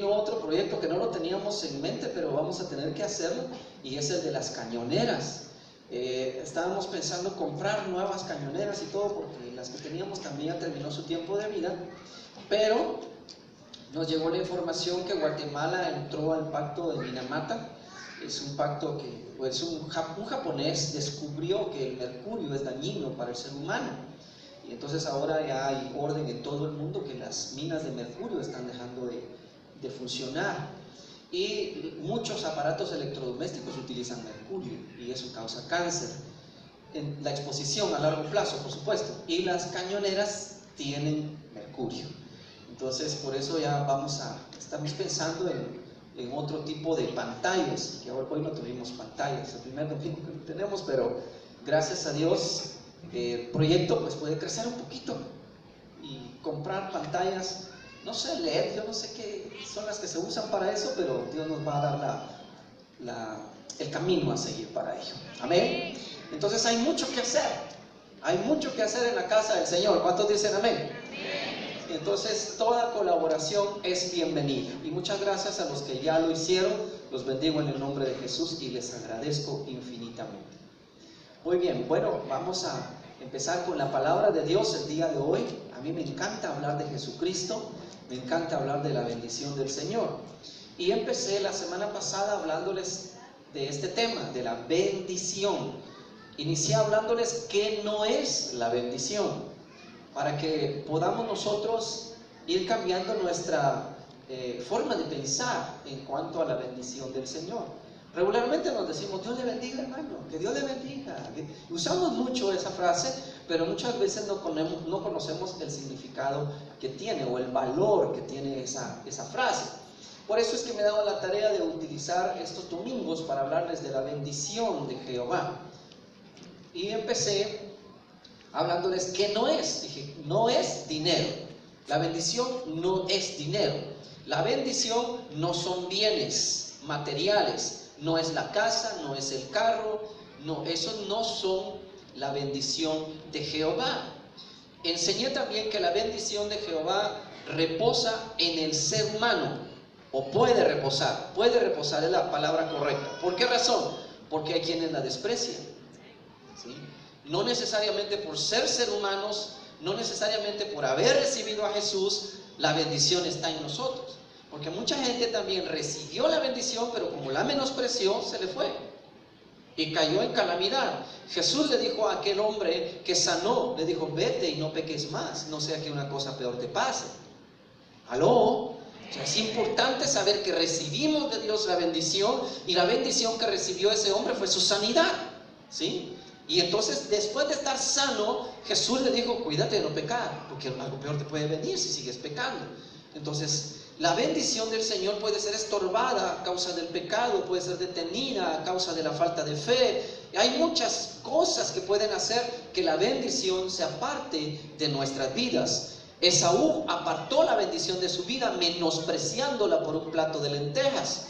vino otro proyecto que no lo teníamos en mente, pero vamos a tener que hacerlo, y es el de las cañoneras. Estábamos pensando comprar nuevas cañoneras y todo, porque las que teníamos también ya terminó su tiempo de vida, pero nos llegó la información que Guatemala entró al pacto de Minamata. Es un pacto que, pues, un japonés descubrió que el mercurio es dañino para el ser humano, y entonces ahora ya hay orden en todo el mundo que las minas de mercurio están dejando de funcionar, y muchos aparatos electrodomésticos utilizan mercurio y eso causa cáncer, en la exposición a largo plazo, por supuesto, y las cañoneras tienen mercurio. Entonces por eso ya estamos pensando en otro tipo de pantallas, que hoy no tuvimos pantallas, el primer domingo que no tenemos, pero gracias a Dios el proyecto pues puede crecer un poquito y comprar pantallas, no sé, LED, yo no sé qué son las que se usan para eso, pero Dios nos va a dar el camino a seguir para ello. Amén. Entonces hay mucho que hacer en la casa del Señor. ¿Cuántos dicen amén? Entonces toda colaboración es bienvenida, y muchas gracias a los que ya lo hicieron. Los bendigo en el nombre de Jesús y les agradezco infinitamente. Muy bien, bueno, vamos a empezar con la palabra de Dios el día de hoy. A mí me encanta hablar de Jesucristo, me encanta hablar de la bendición del Señor, y empecé la semana pasada hablándoles de este tema, de la bendición. Inicié hablándoles qué no es la bendición, para que podamos nosotros ir cambiando nuestra forma de pensar en cuanto a la bendición del Señor. Regularmente nos decimos, Dios le bendiga, hermano, que Dios le bendiga. Usamos mucho esa frase, pero muchas veces no conocemos el significado que tiene o el valor que tiene esa frase. Por eso es que me he dado la tarea de utilizar estos domingos para hablarles de la bendición de Jehová. Y empecé hablándoles que no es, dije, no es dinero. La bendición no es dinero. La bendición no son bienes materiales, no es la casa, no es el carro, no, esos no son la bendición de Jehová. Enseñé también que la bendición de Jehová reposa en el ser humano, o puede reposar es la palabra correcta. ¿Por qué razón? Porque hay quienes la desprecian, ¿sí? No necesariamente por ser humanos, no necesariamente por haber recibido a Jesús, la bendición está en nosotros. Porque mucha gente también recibió la bendición, pero como la menospreció, se le fue y cayó en calamidad. Jesús le dijo a aquel hombre que sanó, le dijo, vete y no peques más, no sea que una cosa peor te pase. ¿Aló? O sea, es importante saber que recibimos de Dios la bendición, y la bendición que recibió ese hombre fue su sanidad, ¿sí? Y entonces, después de estar sano, Jesús le dijo, cuídate de no pecar, porque algo peor te puede venir si sigues pecando. Entonces, la bendición del Señor puede ser estorbada a causa del pecado, puede ser detenida a causa de la falta de fe. Hay muchas cosas que pueden hacer que la bendición se aparte de nuestras vidas. Esaú apartó la bendición de su vida menospreciándola por un plato de lentejas.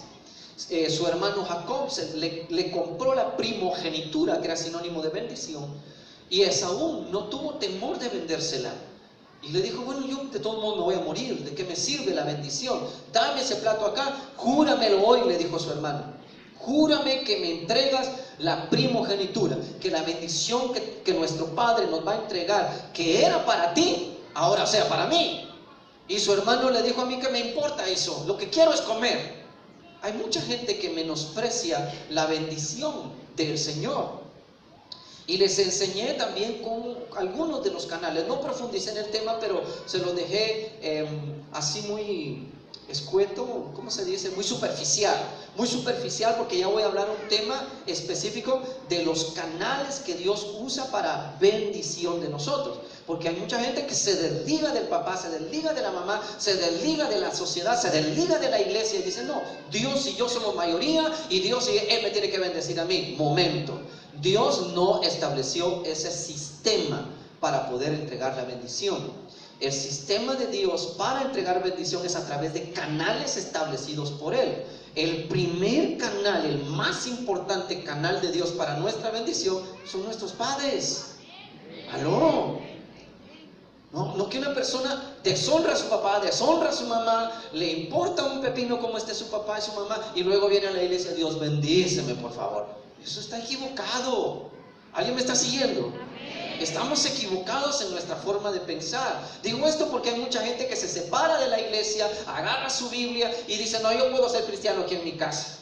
Su hermano Jacob le compró la primogenitura, que era sinónimo de bendición, y Esaú no tuvo temor de vendérsela, y le dijo, bueno, yo de todos modos me voy a morir, ¿de qué me sirve la bendición? Dame ese plato acá, júramelo hoy, le dijo a su hermano, júrame que me entregas la primogenitura, que la bendición que nuestro Padre nos va a entregar, que era para ti, ahora sea para mí. Y su hermano le dijo, a mí qué me importa eso, lo que quiero es comer. Hay mucha gente que menosprecia la bendición del Señor. Y les enseñé también con algunos de los canales, no profundicé en el tema, pero se los dejé así muy escueto, ¿cómo se dice? Muy superficial, porque ya voy a hablar un tema específico de los canales que Dios usa para bendición de nosotros. Porque hay mucha gente que se desliga del papá, se desliga de la mamá, se desliga de la sociedad, se desliga de la iglesia y dice, no, Dios y yo somos mayoría y Dios y Él me tiene que bendecir a mí. Momento, Dios no estableció ese sistema para poder entregar la bendición. El sistema de Dios para entregar bendición es a través de canales establecidos por Él. El primer canal, el más importante canal de Dios para nuestra bendición son nuestros padres. ¿Aló? No que una persona deshonra a su papá, deshonra a su mamá, le importa un pepino cómo esté su papá y su mamá, y luego viene a la iglesia: Dios bendíceme, por favor. Eso está equivocado. ¿Alguien me está siguiendo? Estamos equivocados en nuestra forma de pensar. Digo esto porque hay mucha gente que se separa de la iglesia, agarra su Biblia y dice: no, yo puedo ser cristiano aquí en mi casa.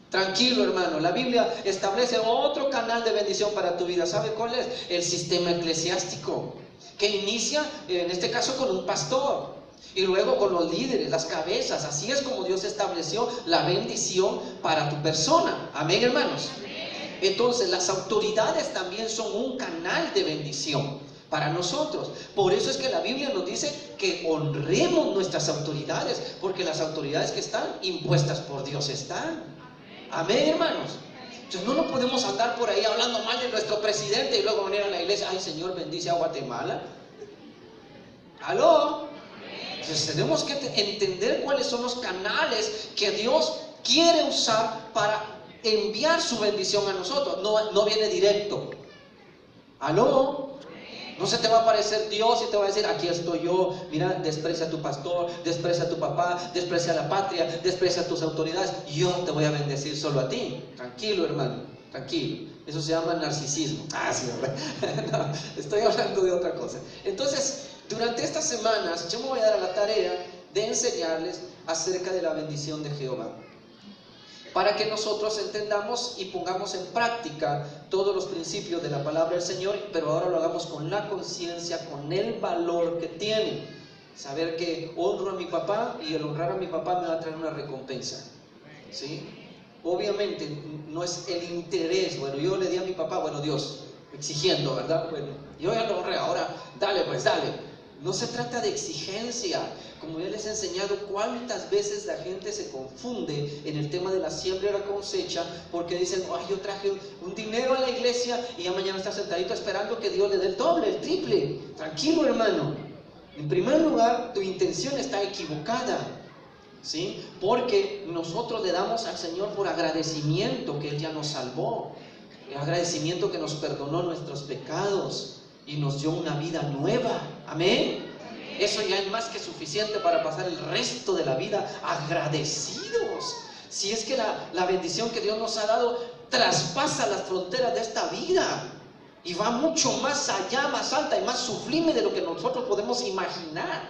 Tranquilo, hermano, la Biblia establece otro canal de bendición para tu vida. ¿Sabe cuál es? El sistema eclesiástico, que inicia en este caso con un pastor y luego con los líderes, las cabezas. Así es como Dios estableció la bendición para tu persona. Amén, hermanos. Entonces las autoridades también son un canal de bendición para nosotros. Por eso es que la Biblia nos dice que honremos nuestras autoridades, porque las autoridades que están impuestas por Dios están. Amén, hermanos. Entonces no podemos andar por ahí hablando mal de nuestro presidente y luego venir a la iglesia: ay, Señor, bendice a Guatemala. ¿Aló? Entonces tenemos que entender cuáles son los canales que Dios quiere usar para enviar su bendición a nosotros. No viene directo. ¿Aló? No se te va a aparecer Dios y te va a decir: aquí estoy yo, mira, desprecia a tu pastor, desprecia a tu papá, desprecia a la patria, desprecia a tus autoridades, yo te voy a bendecir solo a ti. Tranquilo, hermano, tranquilo. Eso se llama narcisismo. Sí, no, estoy hablando de otra cosa. Entonces, durante estas semanas yo me voy a dar a la tarea de enseñarles acerca de la bendición de Jehová, para que nosotros entendamos y pongamos en práctica todos los principios de la palabra del Señor, pero ahora lo hagamos con la conciencia, con el valor que tiene. Saber que honro a mi papá y el honrar a mi papá me va a traer una recompensa, ¿sí? Obviamente no es el interés: bueno, yo le di a mi papá, bueno, Dios, exigiendo, ¿verdad? Bueno, yo ya lo honré, ahora dale, pues dale. No se trata de exigencia. Como ya les he enseñado, cuántas veces la gente se confunde en el tema de la siembra y la cosecha, porque dicen: ay, yo traje un dinero a la iglesia, y ya mañana está sentadito esperando que Dios le dé el doble, el triple. Tranquilo, hermano. En primer lugar, tu intención está equivocada, ¿sí? Porque nosotros le damos al Señor por agradecimiento que Él ya nos salvó, el agradecimiento que nos perdonó nuestros pecados y nos dio una vida nueva. Amén. Eso ya es más que suficiente para pasar el resto de la vida agradecidos. Si es que la bendición que Dios nos ha dado traspasa las fronteras de esta vida y va mucho más allá, más alta y más sublime de lo que nosotros podemos imaginar.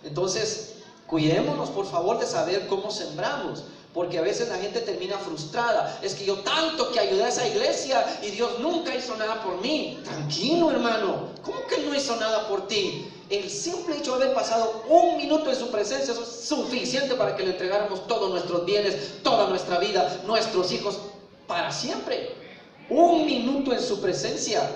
Entonces, cuidémonos, por favor, de saber cómo sembramos, porque a veces la gente termina frustrada. Es que yo tanto que ayudé a esa iglesia y Dios nunca hizo nada por mí. Tranquilo, hermano. ¿Cómo que no hizo nada por ti? El simple hecho de haber pasado un minuto en su presencia, eso es suficiente para que le entregáramos todos nuestros bienes, toda nuestra vida, nuestros hijos, para siempre. Un minuto en su presencia,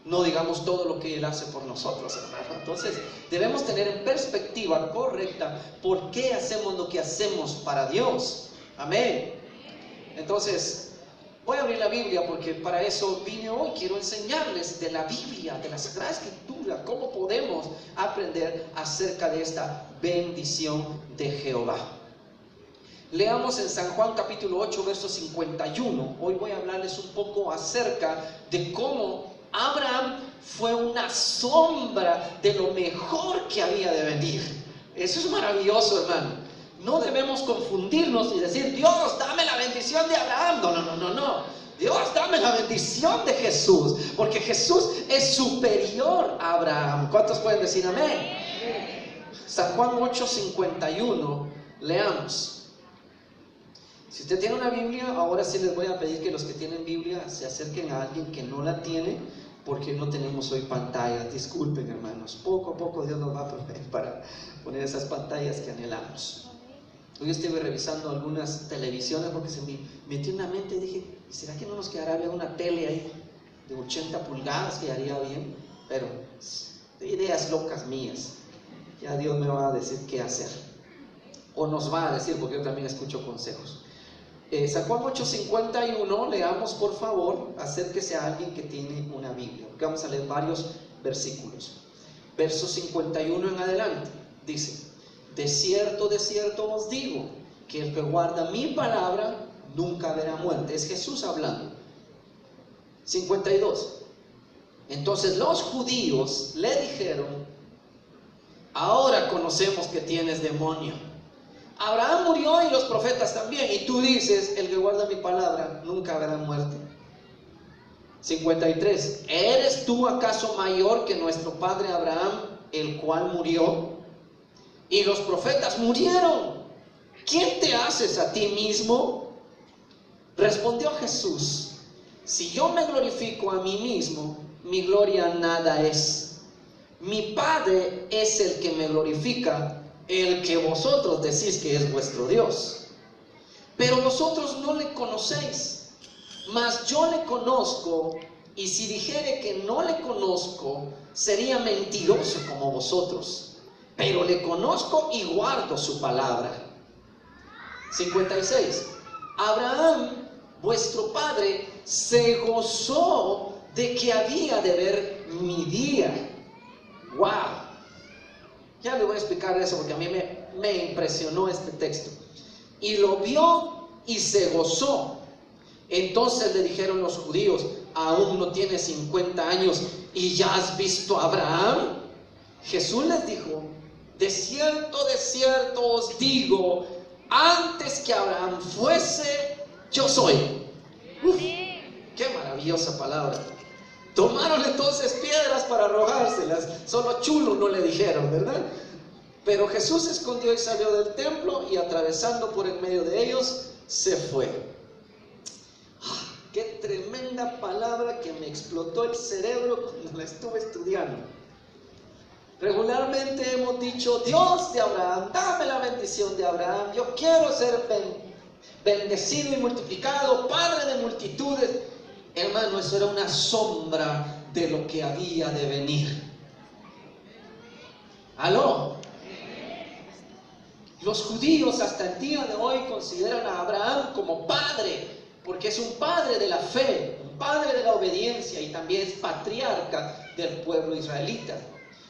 no digamos todo lo que Él hace por nosotros, hermano. Entonces debemos tener en perspectiva correcta por qué hacemos lo que hacemos para Dios. Amén. Entonces voy a abrir la Biblia, porque para eso vine hoy. Quiero enseñarles de la Biblia, de la Sagrada Escritura, cómo podemos aprender acerca de esta bendición de Jehová. Leamos en San Juan capítulo 8, verso 51. Hoy voy a hablarles un poco acerca de cómo Abraham fue una sombra de lo mejor que había de venir. Eso es maravilloso, hermano. No debemos confundirnos y decir: Dios, dame la bendición de Abraham. No. Dios, dame la bendición de Jesús, porque Jesús es superior a Abraham. ¿Cuántos pueden decir amén? San Juan 8:51, leamos. Si usted tiene una Biblia, ahora sí les voy a pedir que los que tienen Biblia se acerquen a alguien que no la tiene, porque no tenemos hoy pantallas. Disculpen, hermanos, poco a poco Dios nos va a proveer para poner esas pantallas que anhelamos. Hoy estuve revisando algunas televisiones porque se me metió en la mente y dije: ¿será que no nos quedará bien una tele ahí de 80 pulgadas? Quedaría bien, pero ideas locas mías. Ya Dios me va a decir qué hacer, o nos va a decir, porque yo también escucho consejos. San Juan 8:51, leamos por favor. Acérquese a alguien que tiene una Biblia, porque vamos a leer varios versículos. Verso 51 en adelante dice: de cierto os digo, que el que guarda mi palabra nunca verá muerte. Es Jesús hablando. 52. Entonces los judíos le dijeron: ahora conocemos que tienes demonio. Abraham murió y los profetas también, y tú dices, el que guarda mi palabra nunca verá muerte. 53. ¿Eres tú acaso mayor que nuestro padre Abraham, el cual murió? Y los profetas murieron. ¿Quién te haces a ti mismo? Respondió Jesús: si yo me glorifico a mí mismo, mi gloria nada es. Mi Padre es el que me glorifica, el que vosotros decís que es vuestro Dios. Pero vosotros no le conocéis, mas yo le conozco, y si dijere que no le conozco, sería mentiroso como vosotros. Pero le conozco y guardo su palabra. 56. Abraham, vuestro padre, se gozó de que había de ver mi día. ¡Wow! Ya le voy a explicar eso porque a mí me impresionó este texto. Y lo vio y se gozó. Entonces le dijeron los judíos: aún no tienes 50 años y ya has visto a Abraham. Jesús les dijo: de cierto os digo, antes que Abraham fuese, yo soy. Uf, qué maravillosa palabra. Tomaron entonces piedras para arrojárselas. Solo chulo no le dijeron, ¿verdad? Pero Jesús se escondió y salió del templo, y atravesando por en medio de ellos, se fue. Qué tremenda palabra que me explotó el cerebro cuando la estuve estudiando. Regularmente hemos dicho: Dios de Abraham, dame la bendición de Abraham, yo quiero ser bendecido y multiplicado, padre de multitudes. Hermano, eso era una sombra de lo que había de venir. ¿Aló? Los judíos hasta el día de hoy consideran a Abraham como padre, porque es un padre de la fe, un padre de la obediencia, y también es patriarca del pueblo israelita.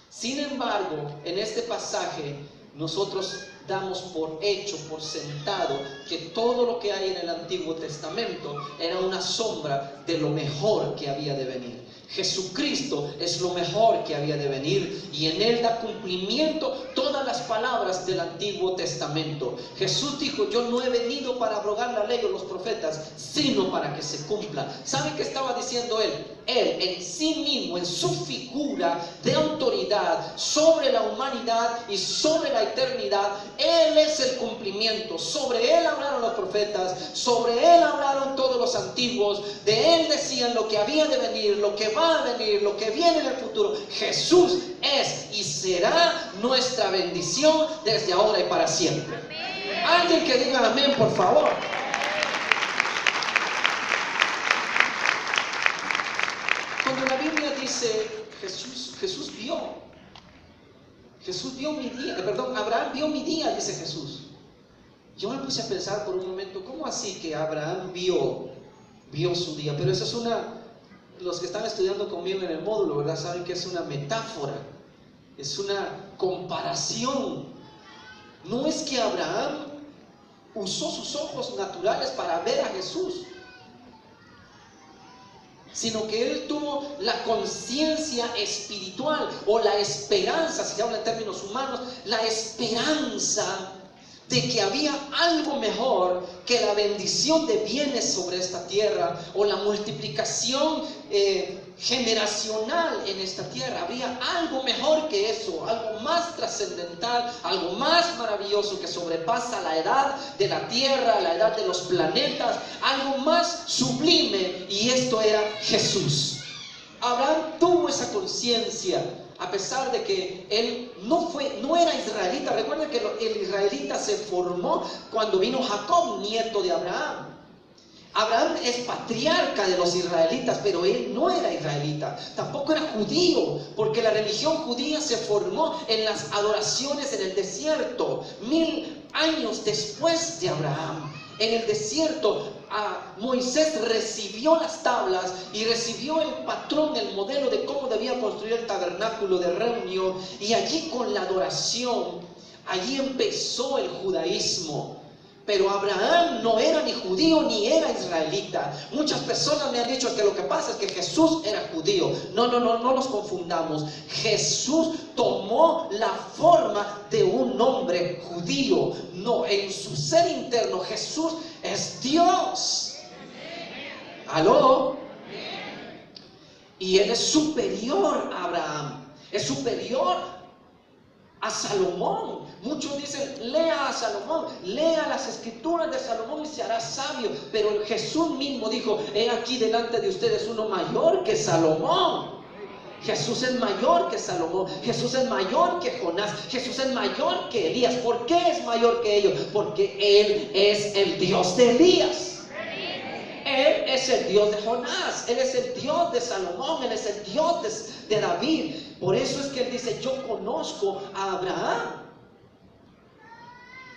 Sin embargo, en este pasaje nosotros damos por hecho, por sentado, que todo lo que hay en el Antiguo Testamento era una sombra de lo mejor que había de venir. Jesucristo es lo mejor que había de venir, y en Él da cumplimiento todas las palabras del Antiguo Testamento. Jesús dijo: yo no he venido para abrogar la ley o los profetas, sino para que se cumpla. ¿Sabe qué estaba diciendo Él? Él en sí mismo, en su figura de autoridad sobre la humanidad y sobre la eternidad, Él es el cumplimiento. Sobre Él hablaron los profetas, sobre Él hablaron todos los antiguos, de Él decían lo que había de venir, lo que va a venir, lo que viene en el futuro. Jesús es y será nuestra bendición desde ahora y para siempre. Alguien que diga amén, por favor. Cuando la Biblia dice Jesús vio mi día, Abraham vio mi día, dice Jesús. Yo me puse a pensar por un momento: ¿cómo así que Abraham vio su día? Pero eso es los que están estudiando conmigo en el módulo, ¿verdad? Saben que es una metáfora, es una comparación. No es que Abraham usó sus ojos naturales para ver a Jesús, sino que él tuvo la conciencia espiritual, o la esperanza, si se habla en términos humanos, la esperanza de que había algo mejor que la bendición de bienes sobre esta tierra, o la multiplicación generacional en esta tierra. Había algo mejor que eso, algo más trascendental, algo más maravilloso que sobrepasa la edad de la tierra, la edad de los planetas, algo más sublime, y esto era Jesús. Abraham tuvo esa conciencia, a pesar de que él no era israelita. Recuerden que el israelita se formó cuando vino Jacob, nieto de Abraham. Abraham es patriarca de los israelitas, pero él no era israelita, tampoco era judío, porque la religión judía se formó en las adoraciones en el desierto, 1000 años después de Abraham. En el desierto, Moisés recibió las tablas y recibió el patrón, el modelo de cómo debía construir el tabernáculo de reunión, y allí con la adoración, allí empezó el judaísmo. Pero Abraham no era ni judío ni era israelita. Muchas personas me han dicho que lo que pasa es que Jesús era judío. No los confundamos. Jesús tomó la forma de un hombre judío. No, en su ser interno Jesús es Dios. ¿Aló? Y Él es superior a Abraham. Es superior a Salomón. Muchos dicen, lea a Salomón, lea las escrituras de Salomón y se hará sabio. Pero Jesús mismo dijo, he aquí delante de ustedes uno mayor que Salomón. Jesús es mayor que Salomón, Jesús es mayor que Jonás, Jesús es mayor que Elías. ¿Por qué es mayor que ellos? Porque Él es el Dios de Elías. Él es el Dios de Jonás, Él es el Dios de Salomón, Él es el Dios de David. Por eso es que Él dice, yo conozco a Abraham.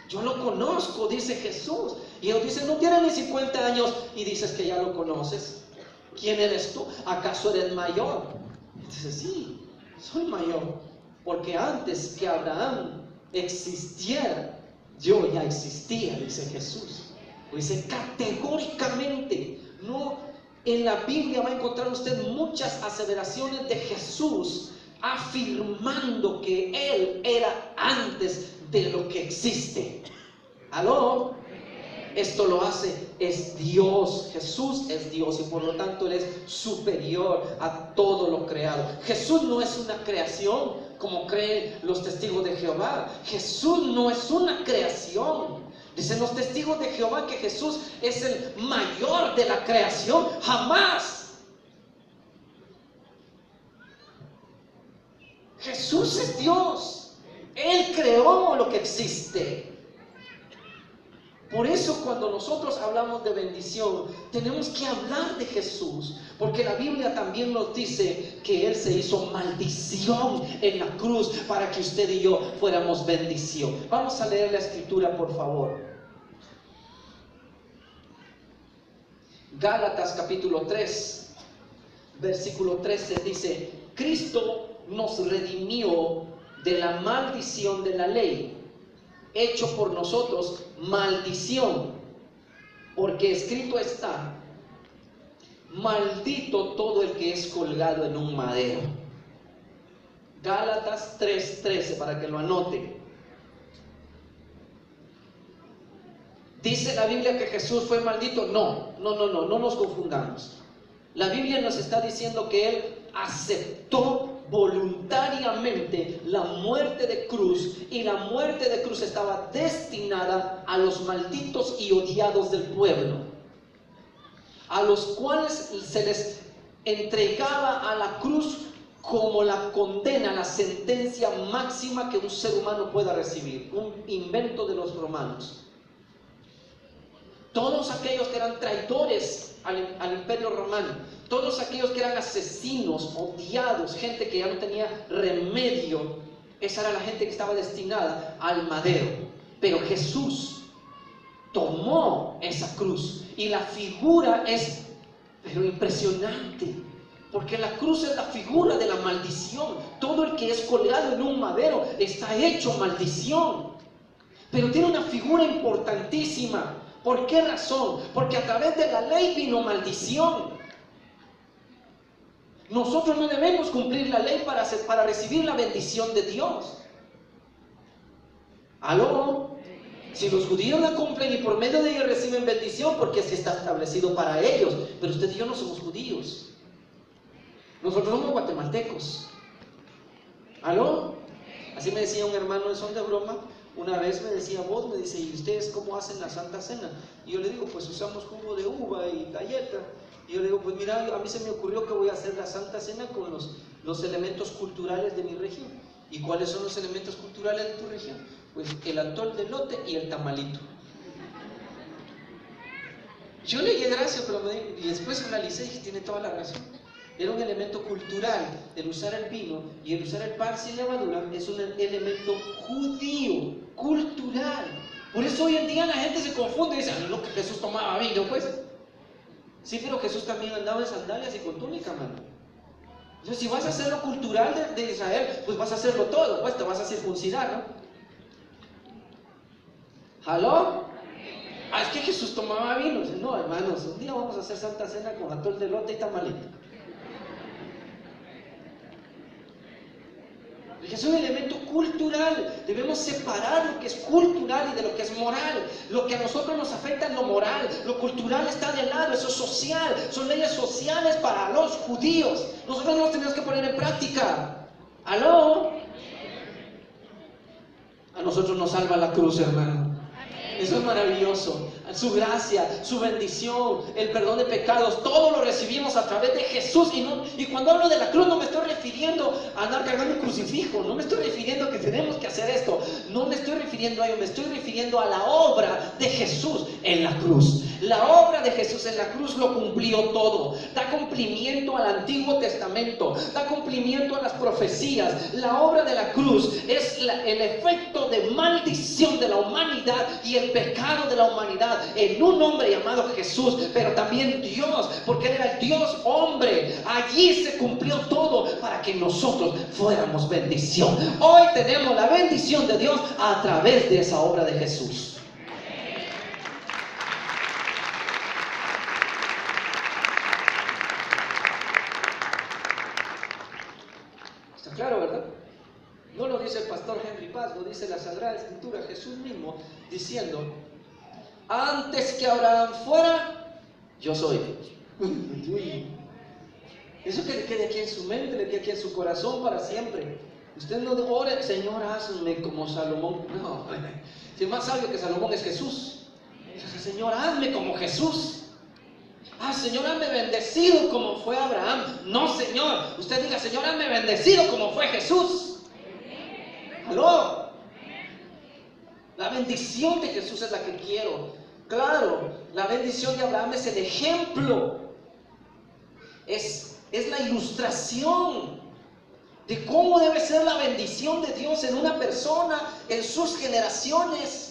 Yo lo conozco, dice Jesús. Y ellos dicen, no tiene ni 50 años y dices que ya lo conoces. ¿Quién eres tú? ¿Acaso eres mayor? Y dice, sí, soy mayor. Porque antes que Abraham existiera, yo ya existía, dice Jesús. Dice categóricamente. No, en la Biblia va a encontrar usted muchas aseveraciones de Jesús afirmando que Él era antes de lo que existe. ¿Aló? Esto lo hace, es Dios. Jesús es Dios y por lo tanto Él es superior a todo lo creado. Jesús no es una creación como creen los testigos de Jehová. Jesús no es una creación. Dicen los testigos de Jehová que Jesús es el mayor de la creación. Jamás. Jesús es Dios. Él creó lo que existe. Por eso cuando nosotros hablamos de bendición, tenemos que hablar de Jesús, porque la Biblia también nos dice que Él se hizo maldición en la cruz para que usted y yo fuéramos bendición. Vamos a leer la escritura, por favor. Gálatas capítulo 3, versículo 13 dice, Cristo nos redimió de la maldición de la ley, hecho por nosotros maldición, porque escrito está, maldito todo el que es colgado en un madero. Gálatas 3:13, para que lo anote. ¿Dice la Biblia que Jesús fue maldito? No nos confundamos. La Biblia nos está diciendo que Él aceptó voluntariamente la muerte de cruz, y la muerte de cruz estaba destinada a los malditos y odiados del pueblo, a los cuales se les entregaba a la cruz como la condena, la sentencia máxima que un ser humano pueda recibir, un invento de los romanos. Todos aquellos que eran traidores al imperio romano, todos aquellos que eran asesinos, odiados, gente que ya no tenía remedio, esa era la gente que estaba destinada al madero. Pero Jesús tomó esa cruz, y la figura es impresionante, porque la cruz es la figura de la maldición. Todo el que es colgado en un madero está hecho maldición, pero tiene una figura importantísima. ¿Por qué razón? Porque a través de la ley vino maldición. Nosotros no debemos cumplir la ley para recibir la bendición de Dios. ¿Aló? Si los judíos la cumplen y por medio de ellos reciben bendición, porque es que está establecido para ellos. Pero usted y yo no somos judíos. Nosotros somos guatemaltecos. ¿Aló? Así me decía un hermano en son de broma. Una vez me decía, vos, me dice, ¿y ustedes cómo hacen la Santa Cena? Y yo le digo, pues usamos jugo de uva y galleta. Y yo le digo, pues mira, a mí se me ocurrió que voy a hacer la Santa Cena con los elementos culturales de mi región. ¿Y cuáles son los elementos culturales de tu región? Pues el atol de elote y el tamalito. Yo le di gracia, y después analicé y dije, tiene toda la razón. Era un elemento cultural. El usar el vino y el usar el pan sin levadura es un elemento judío, cultural. Por eso hoy en día la gente se confunde y dice, no, que Jesús tomaba vino, pues. Sí, pero Jesús también andaba en sandalias y con túnica, mano. Entonces, si vas a hacer lo cultural de Israel, pues vas a hacerlo todo, pues te vas a circuncidar, ¿no? ¿Aló? es que Jesús tomaba vino. No, hermanos, un día vamos a hacer Santa Cena con atol de elote y tamalito. Es un elemento cultural. Debemos separar lo que es cultural y de lo que es moral. Lo que a nosotros nos afecta es lo moral. Lo cultural está de lado, eso es social. Son leyes sociales para los judíos. Nosotros nos tenemos que poner en práctica. ¿Aló? A nosotros nos salva la cruz, hermano. Eso es maravilloso. Su gracia, su bendición, el perdón de pecados, todo lo recibimos a través de Jesús. Y cuando hablo de la cruz no me estoy refiriendo a andar cargando un crucifijo. No me estoy refiriendo a que tenemos que hacer esto. No me estoy refiriendo a ello. Me estoy refiriendo a la obra de Jesús en la cruz. La obra de Jesús en la cruz lo cumplió todo. Da cumplimiento al Antiguo Testamento. Da cumplimiento a las profecías. La obra de la cruz es el efecto de maldición de la humanidad y el pecado de la humanidad en un hombre llamado Jesús, pero también Dios, porque Él era el Dios hombre. Allí se cumplió todo para que nosotros fuéramos bendición. Hoy tenemos la bendición de Dios a través de esa obra de Jesús. ¿Está claro, verdad? No lo dice el pastor Henry Paz, lo dice la Sagrada Escritura, Jesús mismo diciendo: antes que Abraham fuera, yo soy. Eso que le quede aquí en su mente, le quede aquí en su corazón para siempre. Usted no ore, Señor, hazme como Salomón. No, si el más sabio que Salomón es Jesús. Entonces, Señor, hazme como Jesús. Señor, hazme bendecido como fue Abraham. No, Señor, usted diga: Señor, hazme bendecido como fue Jesús. ¿Aló? La bendición de Jesús es la que quiero. Claro, la bendición de Abraham es el ejemplo. Es la ilustración de cómo debe ser la bendición de Dios en una persona, en sus generaciones.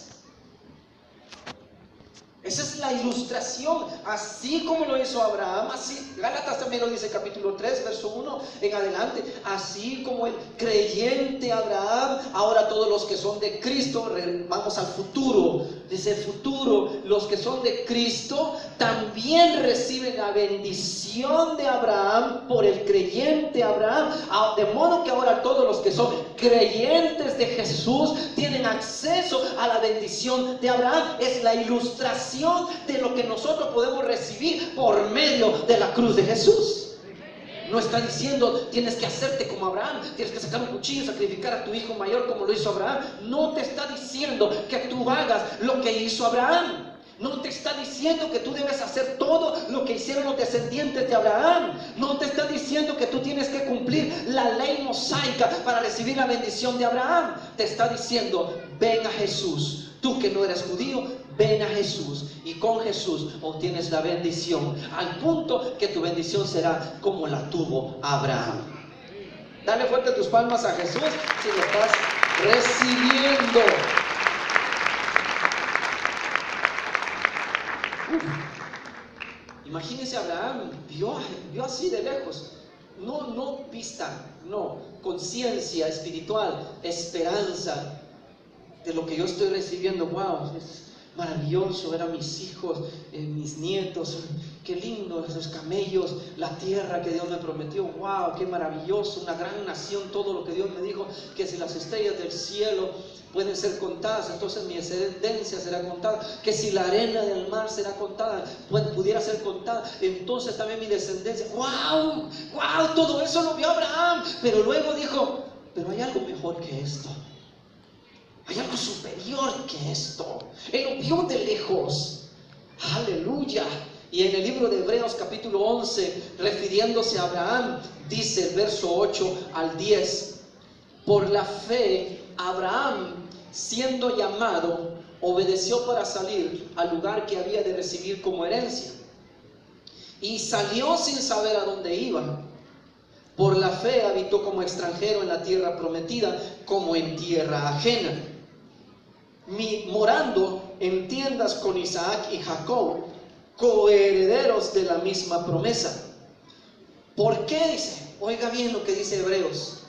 Esa es la ilustración, así como lo hizo Abraham, así, Gálatas también lo dice, capítulo 3, verso 1 en adelante, así como el creyente Abraham, ahora todos los que son de Cristo, vamos al futuro, dice el futuro, los que son de Cristo también reciben la bendición de Abraham por el creyente Abraham, de modo que ahora todos los que son creyentes de Jesús tienen acceso a la bendición de Abraham. Es la ilustración de lo que nosotros podemos recibir por medio de la cruz de Jesús. No está diciendo tienes que hacerte como Abraham, tienes que sacar un cuchillo y sacrificar a tu hijo mayor como lo hizo Abraham. No te está diciendo que tú hagas lo que hizo Abraham. No te está diciendo que tú debes hacer todo lo que hicieron los descendientes de Abraham. No te está diciendo que tú tienes que cumplir la ley mosaica para recibir la bendición de Abraham. Te está diciendo: ven a Jesús. Tú que no eres judío, ven a Jesús, y con Jesús obtienes la bendición, al punto que tu bendición será como la tuvo Abraham. Dale fuerte tus palmas a Jesús si lo estás recibiendo. Imagínense, Abraham vio así de lejos, no vista, no, conciencia espiritual, esperanza de lo que yo estoy recibiendo. Wow, es maravilloso ver a mis hijos, mis nietos, qué lindo, esos camellos, la tierra que Dios me prometió. Wow, qué maravilloso, una gran nación, todo lo que Dios me dijo, que si las estrellas del cielo pueden ser contadas, entonces mi descendencia será contada, que si la arena del mar será contada, pudiera ser contada, entonces también mi descendencia. Wow, todo eso lo vio Abraham, pero luego dijo: pero hay algo mejor que esto. Hay algo superior que esto. Él lo vio de lejos. Aleluya. Y en el libro de Hebreos capítulo 11, refiriéndose a Abraham, dice el verso 8 al 10: por la fe Abraham, siendo llamado, obedeció para salir al lugar que había de recibir como herencia, y salió sin saber a dónde iba. Por la fe habitó como extranjero en la tierra prometida, como en tierra ajena, morando en tiendas con Isaac y Jacob, coherederos de la misma promesa. ¿Por qué? Dice, oiga bien lo que dice Hebreos: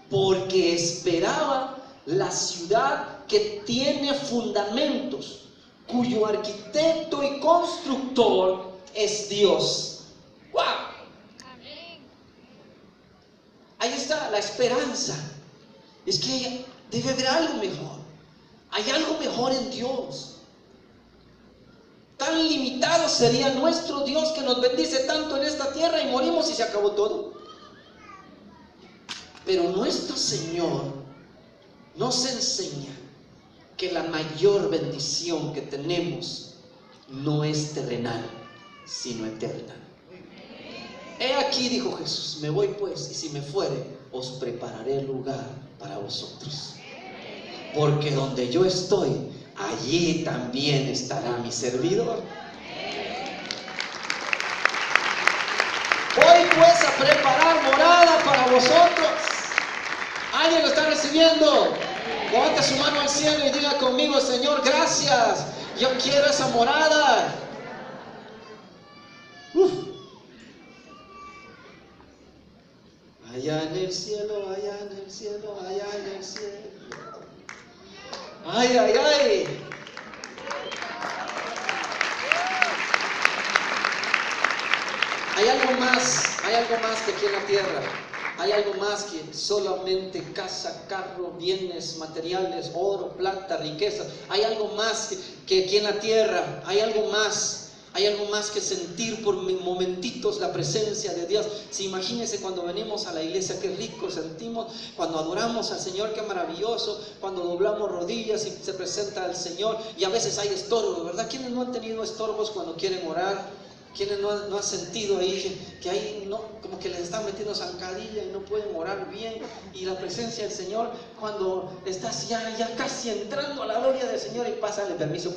porque esperaba la ciudad que tiene fundamentos, cuyo arquitecto y constructor es Dios. ¡Wow! Ahí está la esperanza. Es que debe haber algo mejor. Hay algo mejor en Dios. Tan limitado sería nuestro Dios que nos bendice tanto en esta tierra y morimos y se acabó todo. Pero nuestro Señor nos enseña que la mayor bendición que tenemos no es terrenal, sino eterna. He aquí, dijo Jesús, me voy pues, y si me fuere, os prepararé lugar para vosotros. Porque donde yo estoy, allí también estará mi servidor. Voy pues a preparar morada para vosotros. ¿Alguien lo está recibiendo? Levante su mano al cielo y diga conmigo: Señor, gracias, yo quiero esa morada. Allá en el cielo, allá en el cielo, allá en el cielo. Ay, ay, ay. Hay algo más que aquí en la tierra. Hay algo más que solamente casa, carro, bienes materiales, oro, plata, riquezas. Hay algo más que aquí en la tierra. Hay algo más que sentir por momentitos la presencia de Dios. Si imagínense cuando venimos a la iglesia, qué rico sentimos. Cuando adoramos al Señor, qué maravilloso. Cuando doblamos rodillas y se presenta al Señor. Y a veces hay estorbos, ¿verdad? ¿Quiénes no han tenido estorbos cuando quieren orar? ¿Quiénes no han sentido ahí que ahí no, como que les están metiendo zancadilla y no pueden orar bien? Y la presencia del Señor, cuando estás ya casi entrando a la gloria del Señor y pásale permiso,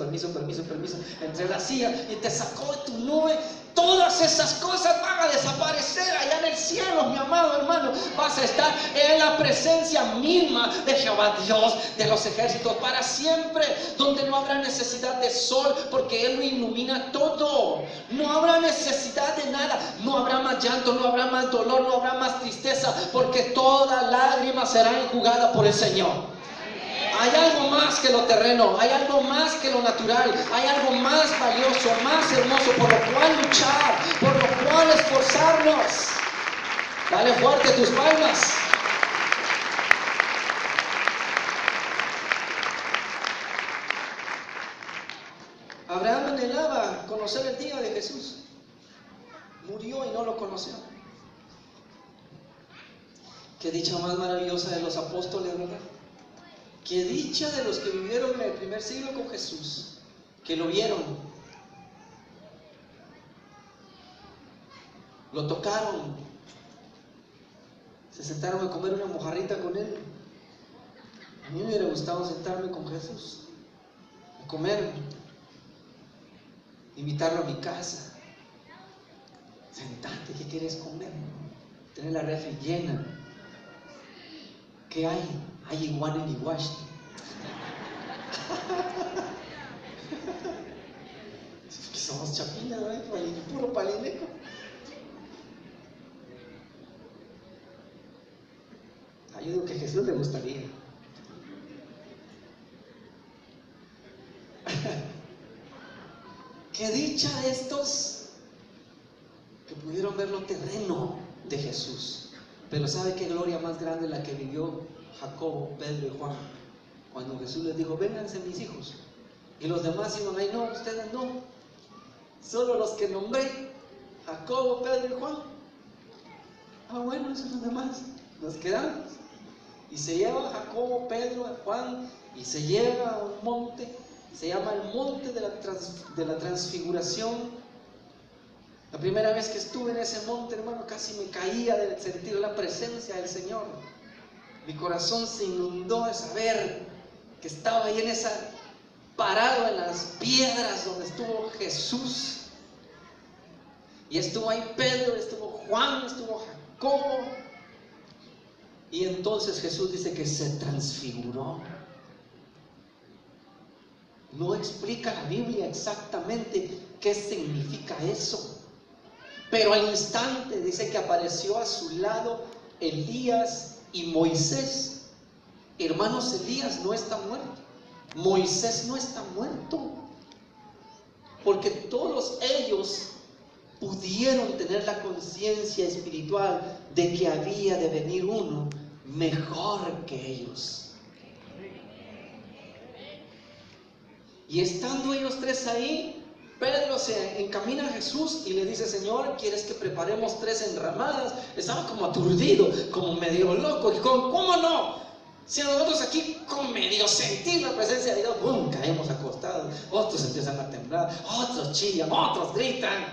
entre la silla y te sacó de tu nube. Todas esas cosas van a desaparecer allá en el cielo, mi amado hermano. Vas a estar en la presencia misma de Jehová Dios de los ejércitos para siempre, donde no habrá necesidad de sol, porque Él lo ilumina todo. No habrá necesidad de nada. No habrá más llanto, no habrá más dolor, no habrá más tristeza, porque toda lágrima será enjugada por el Señor. Hay algo más que lo terreno, hay algo más que lo natural, hay algo más valioso, más hermoso, por lo cual luchar, por lo cual esforzarnos. Dale fuerte tus palmas. Abraham anhelaba conocer el día de Jesús. Murió y no lo conoció. Qué dicha más maravillosa de los apóstoles, ¿verdad? Qué dicha de los que vivieron en el primer siglo con Jesús, que lo vieron, lo tocaron, se sentaron a comer una mojarrita con Él. A mí me hubiera gustado sentarme con Jesús, a comer, invitarlo a mi casa. Sentate, ¿qué quieres comer? Tener la refri llena. ¿Qué hay? Hay iguana en Iguashi. Somos chapinas, ¿no? Puro palineco. Yo digo que a Jesús le gustaría. Qué dicha de estos que pudieron ver lo terreno de Jesús. Pero ¿sabe qué gloria más grande la que vivió Jacobo, Pedro y Juan? Cuando Jesús les dijo: vénganse mis hijos. Y los demás iban ahí: no, ustedes no. Solo los que nombré, Jacobo, Pedro y Juan. Bueno, esos los demás. Nos quedamos. Y se lleva a Jacobo, Pedro, a Juan, y se lleva a un monte. Se llama el monte de la transfiguración. La primera vez que estuve en ese monte, hermano, casi me caía de sentir la presencia del Señor. Mi corazón se inundó de saber que estaba ahí parado en las piedras donde estuvo Jesús. Y estuvo ahí Pedro, estuvo Juan, estuvo Jacobo. Y entonces Jesús dice que se transfiguró. No explica la Biblia exactamente qué significa eso. Pero al instante dice que apareció a su lado Elías y Moisés. Hermanos, Elías no está muerto. Moisés no está muerto. porque todos ellos pudieron tener la conciencia espiritual de que había de venir uno mejor que ellos. Y estando ellos tres ahí, Pedro se encamina a Jesús y le dice: Señor, ¿quieres que preparemos 3 enramadas? Estaba como aturdido, como medio loco. Dijo: ¿cómo no? Si nosotros aquí con medio sentir la presencia de Dios, ¡bum!, caemos acostados. Otros empiezan a temblar, otros chillan, otros gritan.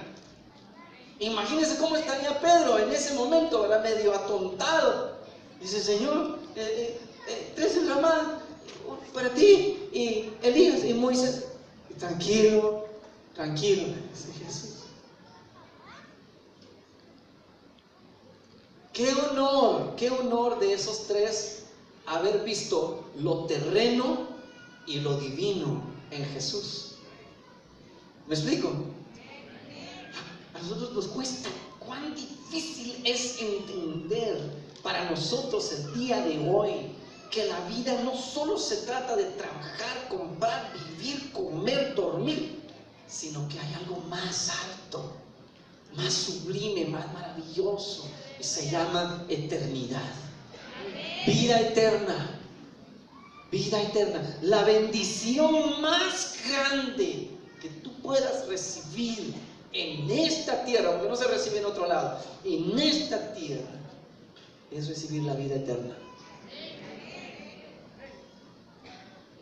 Imagínense cómo estaría Pedro en ese momento, era medio atontado. Dice: Señor, 3 enramadas para ti y Elías y Moisés. Tranquilo, tranquilo, dice Jesús. Qué honor de esos 3 haber visto lo terreno y lo divino en Jesús. ¿Me explico? A nosotros nos cuesta, cuán difícil es entender para nosotros el día de hoy que la vida no solo se trata de trabajar, comprar, vivir, comer, dormir, sino que hay algo más alto, más sublime, más maravilloso, y se llama eternidad. Vida eterna, vida eterna, la bendición más grande que tú puedas recibir en esta tierra, porque no se recibe en otro lado, en esta tierra, es recibir la vida eterna.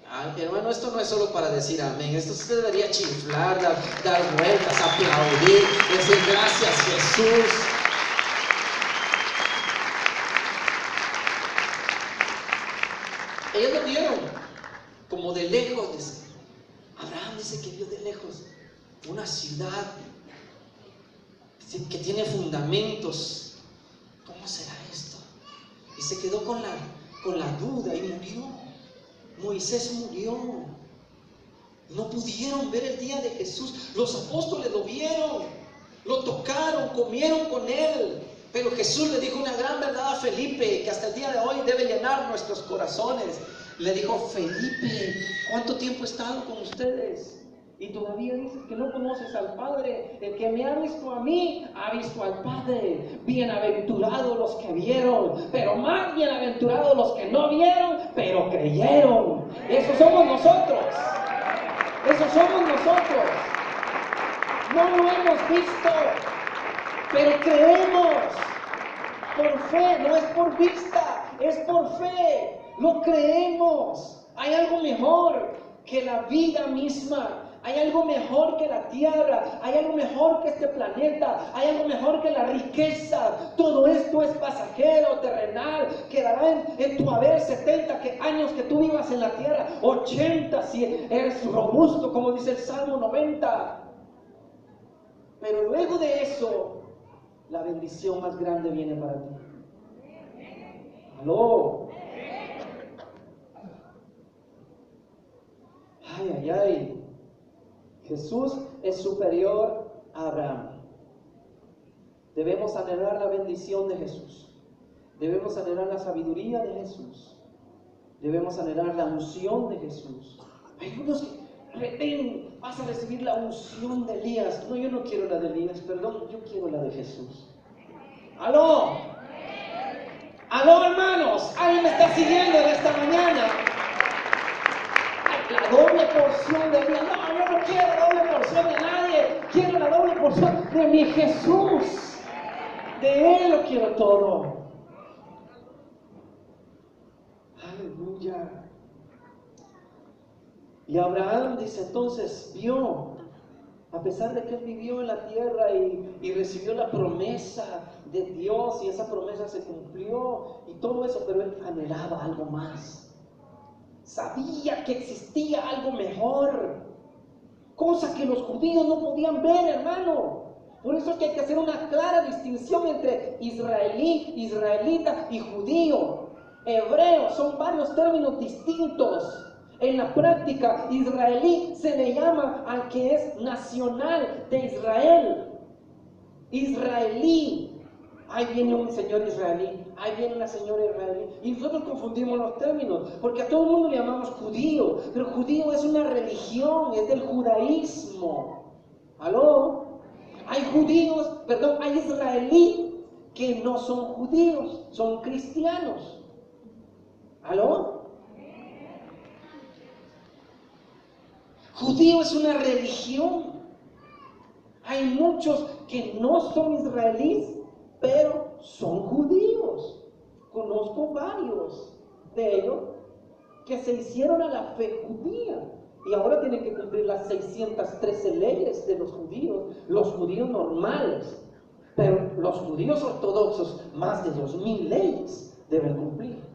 Ay, hermano, esto no es solo para decir amén, esto se debería chiflar, dar vueltas, aplaudir, decir gracias Jesús. Ellos lo vieron como de lejos, dice. Abraham dice que vio de lejos una ciudad que tiene fundamentos. ¿Cómo será esto? Y se quedó con la duda y murió. Moisés murió. No pudieron ver el día de Jesús. Los apóstoles lo vieron, lo tocaron, comieron con él. Pero Jesús le dijo una gran verdad a Felipe, que hasta el día de hoy debe llenar nuestros corazones. Le dijo: Felipe, ¿cuánto tiempo he estado con ustedes? Y todavía dices que no conoces al Padre. El que me ha visto a mí, ha visto al Padre. Bienaventurados los que vieron, pero más bienaventurados los que no vieron, pero creyeron. Esos somos nosotros. Esos somos nosotros. No lo hemos visto, pero creemos. Por fe, no es por vista, es por fe. Lo creemos. Hay algo mejor que la vida misma. Hay algo mejor que la tierra, hay algo mejor que este planeta, hay algo mejor que la riqueza. Todo esto es pasajero, terrenal, quedará en tu haber 70 años que tú vivas en la tierra, 80 si eres robusto, como dice el Salmo 90. Pero luego de eso, la bendición más grande viene para ti. ¡Aló! ¡Ay, ay, ay! Jesús es superior a Abraham. Debemos anhelar la bendición de Jesús. Debemos anhelar la sabiduría de Jesús. Debemos anhelar la unción de Jesús. Hay unos que vas a recibir la unción de Elías. No, yo no quiero la de Elías, perdón, yo quiero la de Jesús. ¡Aló! ¡Aló, hermanos! ¿Alguien me está siguiendo en esta mañana? La doble porción de Elías. No, yo no quiero la doble porción de nadie. Quiero la doble porción de mi Jesús. De Él lo quiero todo. Aleluya. Y Abraham dice entonces, vio, a pesar de que él vivió en la tierra y recibió la promesa de Dios, y esa promesa se cumplió y todo eso, pero él anhelaba algo más. Sabía que existía algo mejor, cosa que los judíos no podían ver, hermano. Por eso es que hay que hacer una clara distinción entre israelí, israelita y judío. Hebreo, son varios términos distintos. En la práctica, israelí se le llama al que es nacional de Israel. Israelí. Ahí viene un señor israelí, ahí viene una señora israelí. Y nosotros confundimos los términos, porque a todo el mundo le llamamos judío. Pero judío es una religión, es del judaísmo. ¿Aló? Hay judíos, perdón, hay israelíes que no son judíos, son cristianos. ¿Aló? Judío es una religión. Hay muchos que no son israelíes, pero son judíos. Conozco varios de ellos que se hicieron a la fe judía y ahora tienen que cumplir las 613 leyes de los judíos normales, pero los judíos ortodoxos, más de 2000 leyes deben cumplir.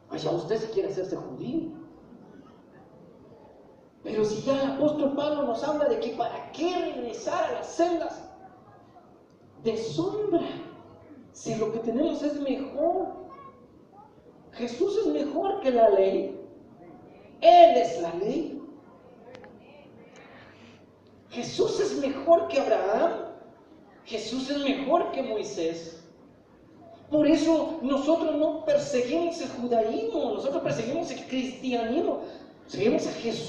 Allá usted si quiere hacerse judío. Pero si ya el apóstol Pablo nos habla de que para qué regresar a las sendas de sombra, si lo que tenemos es mejor. Jesús es mejor que la ley. Él es la ley. Jesús es mejor que Abraham. Jesús es mejor que Moisés. Por eso nosotros no perseguimos el judaísmo, nosotros perseguimos el cristianismo. Seguimos a Jesús.